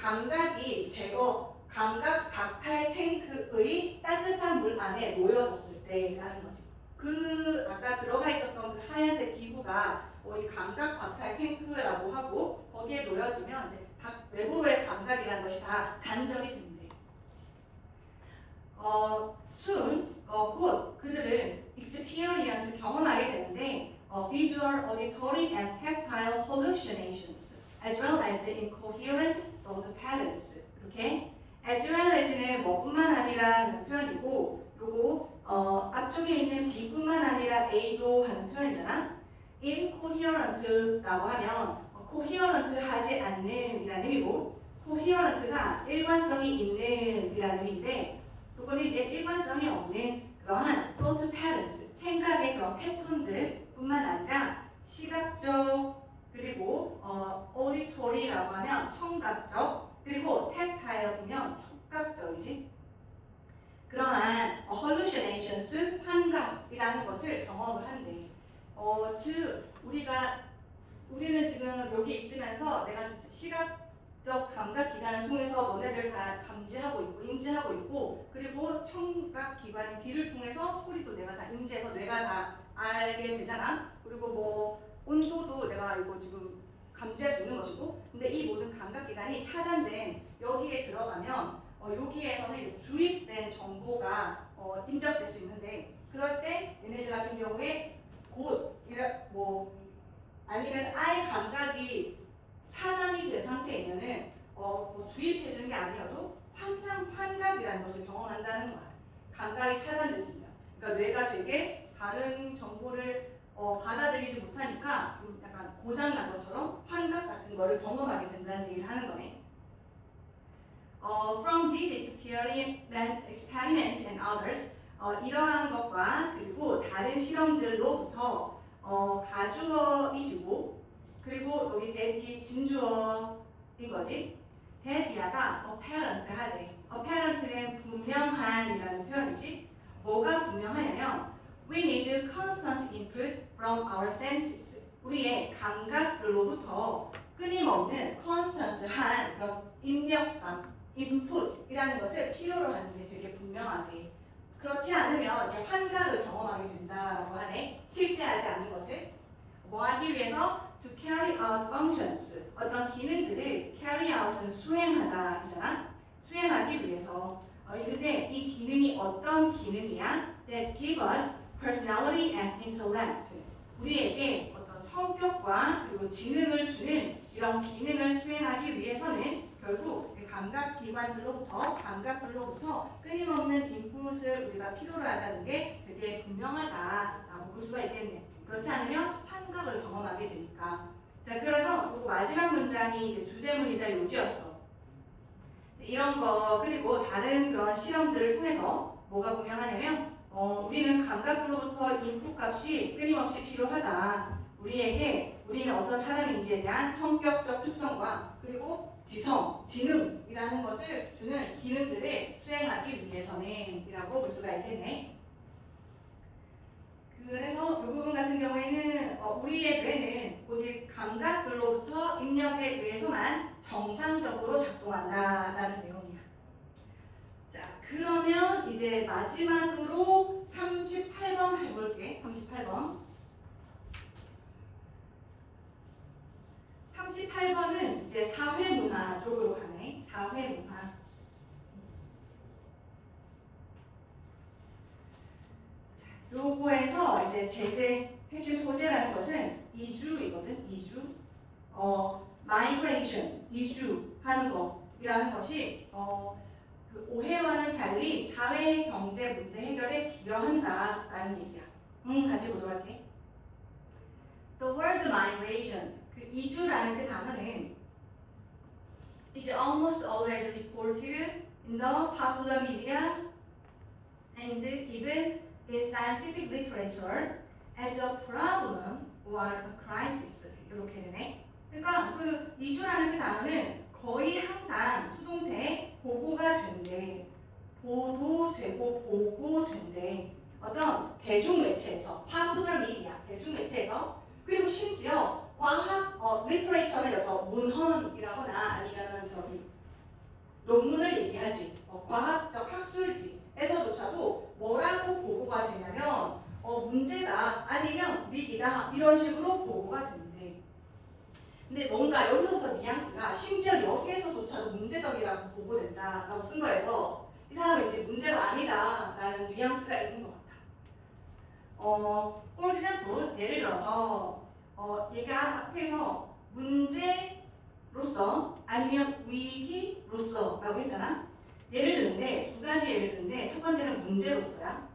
감각 박탈 탱크의 따뜻한 물 안에 놓여졌을 때라는 거지. 그 아까 들어가 있었던 그 하얀색 기구가 이 감각 박탈 탱크라고 하고 거기에 놓여지면 이제 외부의 감각이라는 것이 다 단절이 된대. 곧 그들은 experience 경험하게 되는데 visual, auditory, and tactile hallucinations, as well as incoherent thought patterns. 이렇게 as well as는 뭐뿐만 아니라 표현이고, 그리고 앞쪽에 있는 B뿐만 아니라 A도 하는 표현이잖아. incoherent라고 하면 coherent하지 않는 이라는 의미고, coherent가 일관성이 있는 이라는 의미인데, 그거는 이제 일관성이 없는 그러한 thought patterns, 생각의 그런 패턴들 뿐만 아니라 시각적, 그리고 auditory라고 하면 청각적, 그리고 tactile이면 촉각적이지. 그러한 hallucinations, 환각이라는 것을 경험을 한대. 즉 우리는 지금 여기 있으면서 내가 진짜 시각적 감각 기관을 통해서 너네들 다 감지하고 있고 인지하고 있고, 그리고 청각 기관인 귀를 통해서 소리도 내가 다 인지해서 뇌가 다 알게 되잖아. 그리고 뭐 온도도 내가 이거 지금 감지할 수 있는 것이고, 근데 이 모든 감각 기관이 차단된 여기에 들어가면 여기에서는 주입된 정보가 인정될 수 있는데, 그럴 때 얘네들 같은 경우에 아니면 아예 감각이 차단이 된 상태이면은 주입해주는 게 아니어도 항상 환각이라는 것을 경험한다는 거야. 감각이 차단됐으면. 그러니까 뇌가 되게 다른 정보를 받아들이지 못하니까 좀 약간 고장난 것처럼 환각 같은 거를 경험하게 된다는 얘기를 하는 거네. From these experiments and others, 이러한 것과 그리고 다른 실험들로부터 가주어이시고, 그리고 여기 대비 진주어인 거지. 대비아가 apparent 하대. apparent는 분명한이라는 표현이지. 뭐가 분명하냐면 we need constant input from our senses. 우리의 감각들로부터 끊임없는 constant한 그런 입력감, input이라는 것을 필요로 하는 게 되게 분명하대. 그렇지 않으면 환각을 경험하게 된다라고 하네. 실제하지 않는 것을 뭐 하기 위해서 to carry out functions, 어떤 기능들을 carry out은 수행하다 이잖아. 수행하기 위해서. 근데 이 기능이 어떤 기능이야? That give us personality and intellect. 우리에게 어떤 성격과 그리고 지능을 주는 이런 기능을 수행하기 위해서는 결국 감각들로부터 끊임없는 인풋을 우리가 필요로 하다는 게 되게 분명하다라고 볼 수가 있겠네. 그렇지 않으면 환각을 경험하게 되니까. 자, 그래서 그 마지막 문장이 이제 주제문이자 요지였어. 이런 거, 그리고 다른 그런 실험들을 통해서 뭐가 분명하냐면 우리는 감각들로부터 인풋 값이 끊임없이 필요하다. 우리는 어떤 사람인지에 대한 성격적 특성과 그리고 지능이라는 것을 주는 기능들을 수행하기 위해서는 이라고 볼 수가 있겠네. 그래서 이 부분 같은 경우에는 우리의 뇌는 오직 감각들로부터 입력에 의해서만 정상적으로 작동한다라는 내용이야. 자, 그러면 이제 마지막으로 38번 해볼게. 38번. 요거에서 이제 제재 핵심 소재라는 것은 이주이거든. 이주. migration, 이주하는 거이라는 것이 그 오해와는 달리 사회 경제 문제 해결에 기여한다라는 얘기야. 같이 보도록 할게. The word migration, 그 이주라는 그 단어는 is almost always reported in the popular media and given in scientific literature as a problem or a crisis. 이렇게 되네. 그러니까 그 이주라는 그 단어는 거의 항상 수동태 보고가 된대. 보도되고 보고된대. 어떤 대중매체에서, popular media, 대중매체에서, 그리고 심지어 과학, literature는 여기서 문헌이라거나 아니면은 논문을 얘기하지. 과학적 학술지에서조차도 뭐라고 보고가 되냐면, 문제다, 아니면 위기다, 이런 식으로 보고가 된대. 근데 뭔가 여기서부터 뉘앙스가 심지어 여기에서조차도 문제적이라고 보고된다라고 쓴 거에서 이 사람은 이제 문제가 아니다라는 뉘앙스가 있는 것 같아. for example, 예를 들어서 얘가 앞에서 문제로서 아니면 위기로서 라고 했잖아. 예를 드는데 두 가지 예를 드는데 첫 번째는 문제로서야.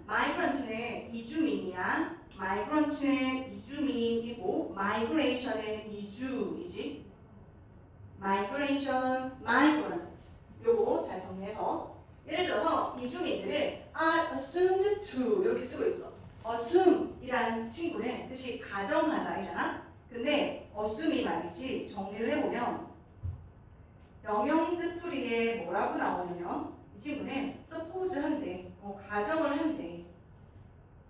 migrant는 이주민이야. migrant는 이주민이고 migration은 이주이지. migration, migrant. 요거 잘 정리해서 예를 들어서 이주민들을 are assumed to 이렇게 쓰고 있어. assume이라는 친구는 뜻이 가정하다이잖아. 근데 assume이 말이지 정리를 해보면 영영뜻풀이에 뭐라고 나오냐면 이 친구는 suppose 한대, 가정을 한대.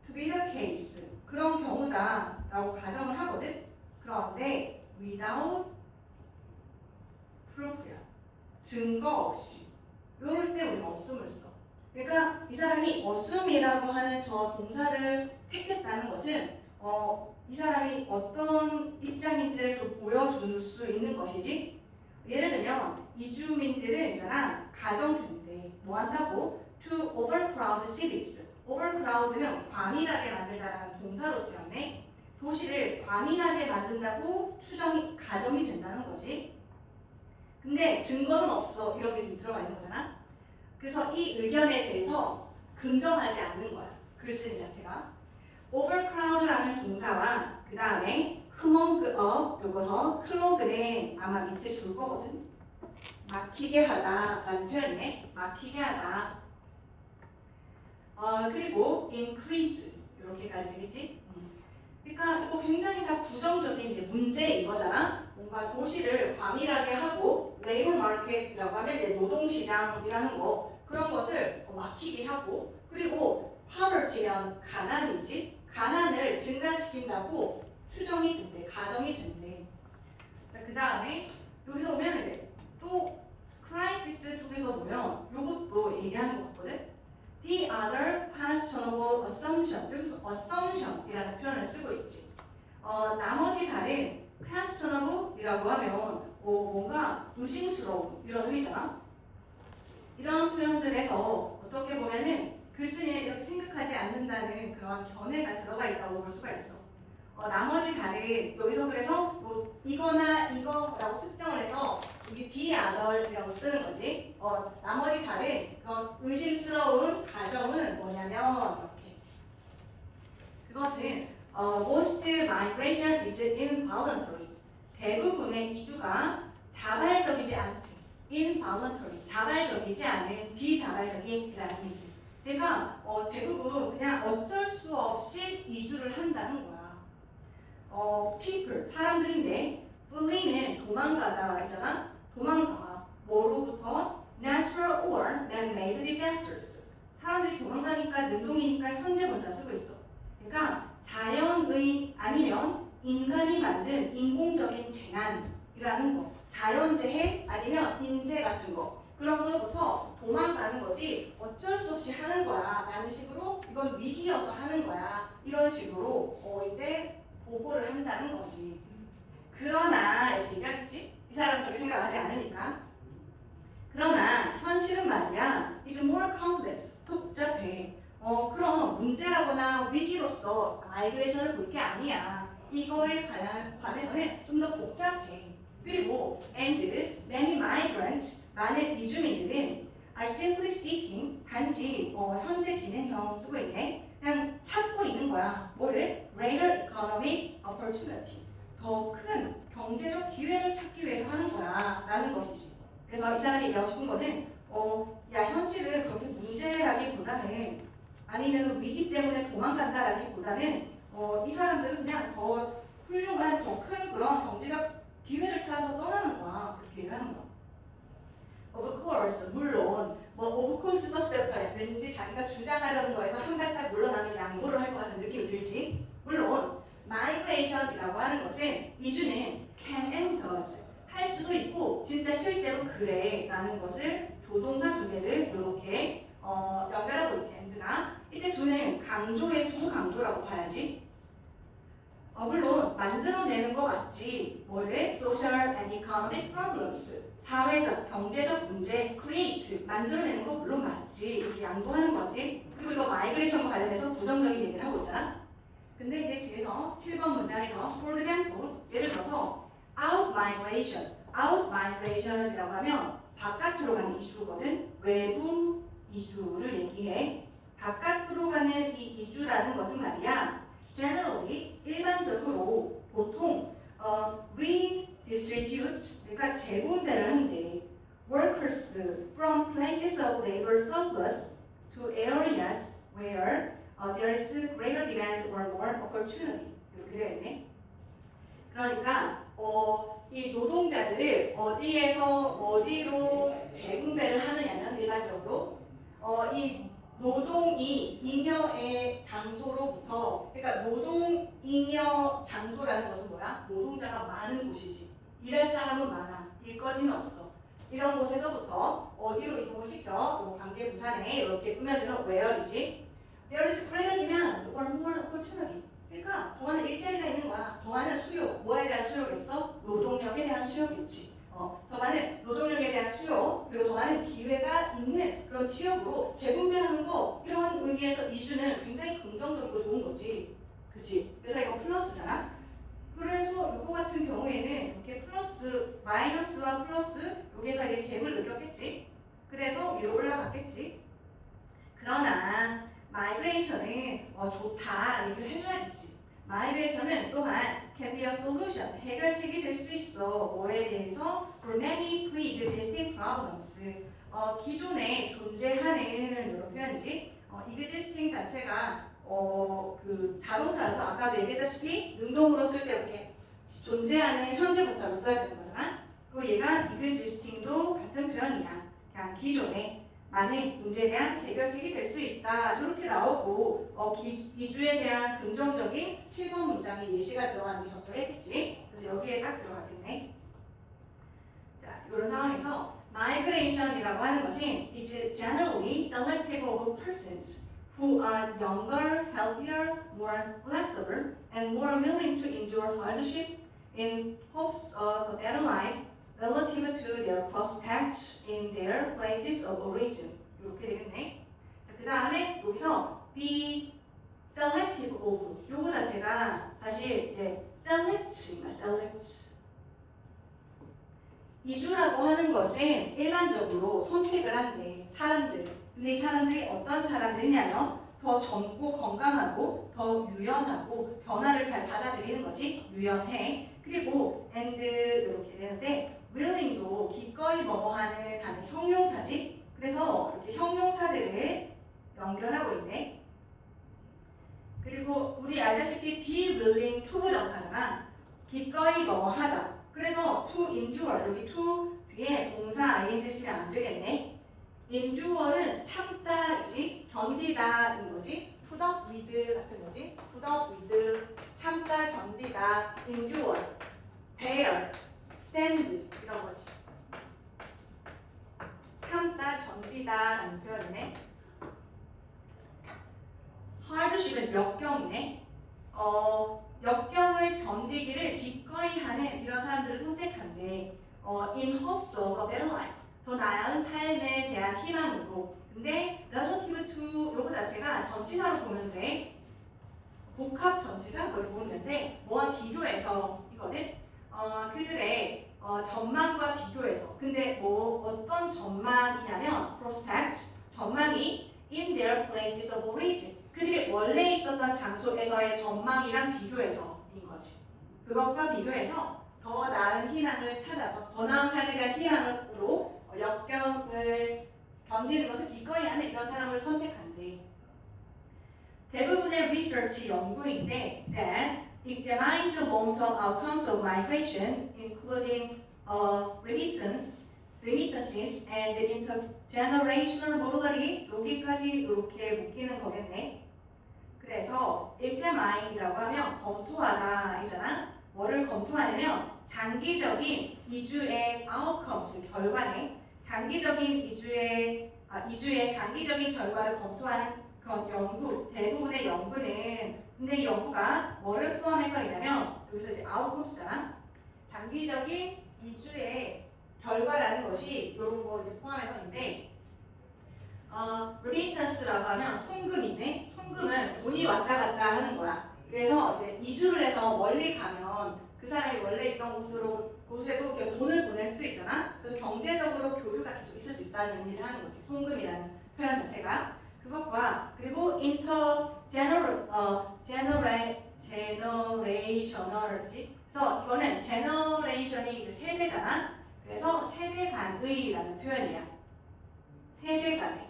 to be the case, 그런 경우다 라고 가정을 하거든. 그런데 without proof야, 증거 없이. 이럴 때 우리가 assume을 써. 그러니까 이 사람이 assume이라고 하는 저 동사를 택했다는 것은 이 사람이 어떤 입장인지를 좀 보여줄 수 있는 것이지. 예를 들면 이주민들은 있잖아, 가정편인데 뭐 한다고? To overcrowd cities. overcrowd는 과민하게 만들다라는 동사로 쓰였네. 도시를 과민하게 만든다고 가정이 된다는 거지. 근데 증거는 없어. 이런 게 지금 들어가 있는 거잖아. 그래서 이 의견에 대해서 긍정하지 않는 거야. 글쓰기 자체가. overcrowd라는 동사와 그 다음에 clog up, 요거서 clog는 아마 밑에 줄 거거든. 막히게 하다 라는 표현이네. 막히게 하다. 그리고 increase 이렇게까지 되겠지. 그러니까 이거 굉장히 다 부정적인 이제 문제인 거잖아. 뭔가 도시를 과밀하게 하고 레이버 마켓이라고 하면 이제 노동시장이라는 거, 그런 것을 막히게 하고, 그리고 poverty면 가난이지. 가난을 증가시킨다고 추정이 된대, 가정이 된대. 자, 그 다음에 여기서 보면 또 crisis 쪽에서 보면 요것도 얘기하는 것 같거든. The other questionable assumption, 여기서 assumption이라는 표현을 쓰고 있지. 나머지 다른 questionable이라고 하면 뭔가 의심스러운 이런 의미잖아. 이런 표현들에서 어떻게 보면은 글쓴이에 이렇게 생각하지 않는다는 그런 견해가 들어가 있다고 볼 수가 있어. 나머지 다른 여기서 그래서 뭐 이거나 이거라고 특정을 해서 여기 the other이라고 쓰는 거지. 나머지 다른 그런 의심스러운 가정은 뭐냐면 이렇게. 그것은 most migration is involuntary. 대부분의 이주가 자발적이지 않대. involuntary, 자발적이지 않은 비자발적인이라는 의미지. 그러니까 대부분 그냥 어쩔 수 없이 이주를 한다는 거야. people, 사람들인데 flee는 도망가다 있잖아. 도망가. 뭐로부터? natural or man-made disasters. 사람들이 도망가니까 능동이니까 현재 분사 쓰고 있어. 그러니까 자연의 아니면 인간이 만든 인공적인 재난이라는 거. 자연재해 아니면 인재 같은 거. 그런 거로부터 도망가는 거지 어쩔 수 없이 하는 거야 라는 식으로, 이건 위기여서 하는 거야 이런 식으로 이제 보고를 한다는 거지. 그러나 이렇게 얘기하겠지? 이 사람은 그렇게 생각하지 않으니까. 그러나 현실은 말이야 is more complex. 그럼 문제라거나 위기로서 마이그레이션을 볼 게 아니야. 이거에 관해서는 좀 더 복잡해. 그리고 and many migrants, 많은 이주민들은 are simply seeking, 단지 현재 진행형 쓰고 있네. 그냥 찾고 있는 거야. 뭐를? Greater economic opportunity. 더 큰 경제적 기회를 찾기 위해서 하는 거야. 라는 것이지. 그래서 이 사람이 얘기하고 싶은 거는 야 현실은 그렇게 문제라기보다는 아니면 위기 때문에 도망간다라기보다는 이 사람들은 그냥 더 훌륭한 더 큰 그런 경제적 기회를 찾아서 떠나는 거야. 그렇게 얘기하는 거야. Of course, 물론 of course 썼을 때부터 왠지 자기가 주장하려는 거에서 한 발짝 물러나는 양보를 할 것 같은 느낌이 들지. 물론 migration이라고 하는 것은 이주는 can and does 할 수도 있고 진짜 실제로 그래 라는 것을 조동사 두 개를 이렇게 연결하고 있지. and나 이때 두는 강조의 두 강조라고 봐야지. 물론 만들어내는 거 맞지. 뭐를? social and economic problems 사회적, 경제적 문제 create 만들어내는 거 물론 맞지. 이렇게 양보하는 거 같아. 그리고 이거 마이그레이션과 관련해서 부정적인 얘기를 하고 있잖아. 근데 이제 뒤에서 7번 문장에서 for example 예를 들어서 out migration이라고 하면 바깥으로 가는 이주거든. 외부 이주를 얘기해. 바깥으로 가는 이 이주라는 것은 말이야. generally 일반적으로 보통 redistribute 그러니까 재분배를 한대. workers from places of labor surplus to areas where there is greater demand or more opportunity. 이렇게 되어 있네. 그러니까 이 노동자들을 어디에서 어디로 재분배를 하느냐면 일반적으로 이 노동이 잉여의 장소로부터 그러니까 노동잉여 장소라는 것은 뭐야? 노동자가 많은 곳이지. 일할 사람은 많아. 일거리는 없어. 이런 곳에서부터 어디로 이동을 시켜? 관계 부산에 이렇게 꾸며주는 where이지. There is greater demand or more opportunity. 그러니까 더 많은 일자리가 있는 거야. 더 많은 수요. 뭐에 대한 수요겠어? 노동력에 대한 수요겠지. 더 많은 노동력에 대한 수요, 그리고 더 많은 기회가 있는 그런 지역으로 재분배하는 거, 이런 의미에서 이주는 굉장히 긍정적이고 좋은 거지. 그치? 그래서 이거 플러스잖아? 그래서 이거 같은 경우에는 이렇게 플러스, 마이너스와 플러스, 여기에서 이제 갭을 느꼈겠지? 그래서 위로 올라갔겠지? 그러나, 마이그레이션은 좋다, 얘기를 해줘야겠지. 마이그레이션은 또한 can be a solution, 해결책이 될 수 있어. 뭐에 대해서? For many pre-existing problems. 기존에 존재하는 이런 표현이지. existing 자체가 그 자동사여서 아까도 얘기했다시피 능동으로 쓸 때 이렇게 존재하는 현재 분사로 써야 되는 거잖아. 그리고 얘가 existing도 같은 표현이야. 그냥 기존에 많은 문제에 대한 해결책이 될 수 있다. 이렇게 나오고 이주에 대한 긍정적인 7번 문장에 예시가 들어가는 게 적절했겠지. 그래서 여기에 딱 들어갔겠네. 자, 이런 상황에서 migration이라고 하는 것은 is generally selective of persons who are younger, healthier, more flexible, and more willing to endure hardship in hopes of a better life relative to their prospects in their places of origin. 이렇게 되겠네. 그 다음에 여기서 be selective of 요거 자체가 사실 이제 select 이주라고 하는 것은 일반적으로 선택을 한대 사람들. 근데 이 사람들이 어떤 사람들이냐면 더 젊고 건강하고 더 유연하고 변화를 잘 받아들이는 거지. 유연해. 그리고 and 이렇게 되는데 willing도 기꺼이 뭐뭐하는 하는 형용사지. 그래서 이렇게 형용사들을 연결하고 있네. 그리고 우리 알다시피 be willing to 부정사잖아. 기꺼이 뭐뭐하다. 그래서 to endure 여기 to 뒤에 동사 ing 쓰면 안 되겠네. endure는 참다이지 견디다인 거지. put up with 같은 거지. put up with 참다 견디다 endure bear stand 이런 거지. 참다 견디다 라는 표현이네. hardship은 역경이네. 역경을 견디기를 기꺼이 하는 이런 사람들을 선택한대. in hopes of a better life 더 나은 삶에 대한 희망으로. 그 근데 relative to 요거 자체가 전치사로 보면 돼. 복합 전치사 그걸 보면 되는데 뭐와 비교해서 이거는 그들의 전망과 비교해서. 근데 뭐 어떤 전망이냐면 prospects 전망이 in their places of origin 그들이 원래 있었던 장소에서의 전망이랑 비교해서인 거지. 그것과 비교해서 더 나은 희망을 찾아서 더 나은 삶에 대한 희망으로 역경을 견디는 것을 기꺼이 하는 이런 사람을 선택한대. 대부분의 리서치 연구인데 that examines the long-term outcomes of migration, including remittances and intergenerational mobility. 여기까지 이렇게 묶이는 거겠네. 그래서 examine이라고 하면 검토하다 이잖아. 뭐를 검토하냐면 장기적인 이주의 outcomes 결과네. 장기적인 이주의 장기적인 결과를 검토하는 그런 연구, 대부분의 연구는 근데 이 연구가 뭐를 포함해서 있냐면 여기서 이제 outcomes잖아. 장기적인 이주의 결과라는 것이 이런 거 이제 포함해서 있는데 remittance라고 하면 송금이네. 송금은 돈이 왔다 갔다 하는 거야. 그래서 이제 이주를 해서 멀리 가면 그 사람이 원래 있던 곳에도 돈을 보낼 수도 있잖아. 그래서 경제적으로 교류가 계속 있을 수 있다는 의미를 하는 거지. 송금이라는 표현 자체가. 그것과 그리고 generational이지. 그래서 이거는 generation이 이제 세대잖아. 그래서 세대 간의라는 표현이야. 세대 간의.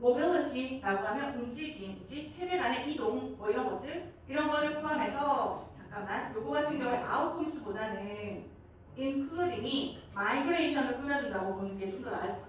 mobility라고 하면 움직임이지. 세대 간의 이동 뭐 이런 것들 이런 거를 포함해서 잠깐만 요거 같은 경우에 outcomes보다는 including이 migration을 꾸며준다고 보는 게 좀 더 나을 것 같아.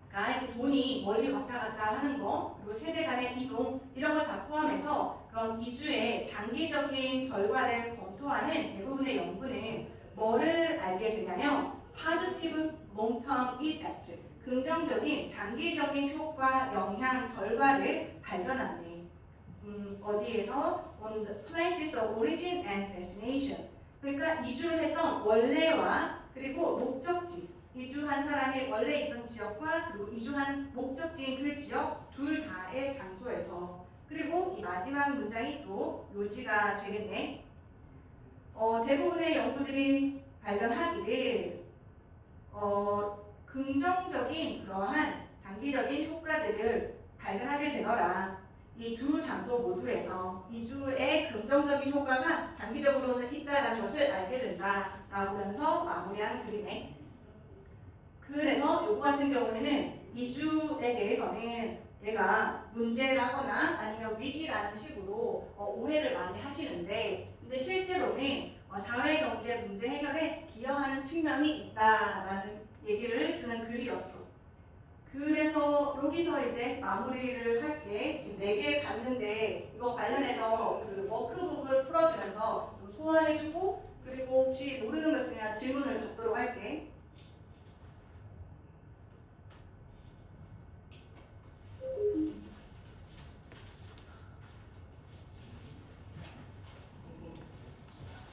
그러니까 돈이 멀리 왔다 갔다 하는 거 그리고 세대 간의 이동 이런 걸 다 포함해서 그런 이주의 장기적인 결과를 검토하는 대부분의 연구는 뭐를 알게 되냐면 positive long-term effects 긍정적인 장기적인 효과, 영향, 결과를 발견하네. 어디에서? On the places of origin and destination. 그러니까 이주를 했던 원래와 그리고 목적지. 이주한 사람이 원래 있던 지역과 그리고 이주한 목적지인 그 지역 둘 다의 장소에서. 그리고 이 마지막 문장이 또 요지가 되겠네. 대부분의 연구들이 발견하기를 긍정적인 그러한 장기적인 효과들을 발견하게 되더라. 이 두 장소 모두에서 이주의 긍정적인 효과가 장기적으로는 있다는 것을 알게 된다라고 하면서 마무리하는 글이네. 그래서 요거 같은 경우에는 이주에 대해서는 얘가 문제라거나 아니면 위기라는 식으로 오해를 많이 하시는데 근데 실제로는 사회경제 문제 해결에 기여하는 측면이 있다라는 얘기를 쓰는 글이었어. 그래서 여기서 이제 마무리를 할게. 지금 4개 봤는데 이거 관련해서 그 워크북을 풀어주면서 좀 소화해주고 그리고 혹시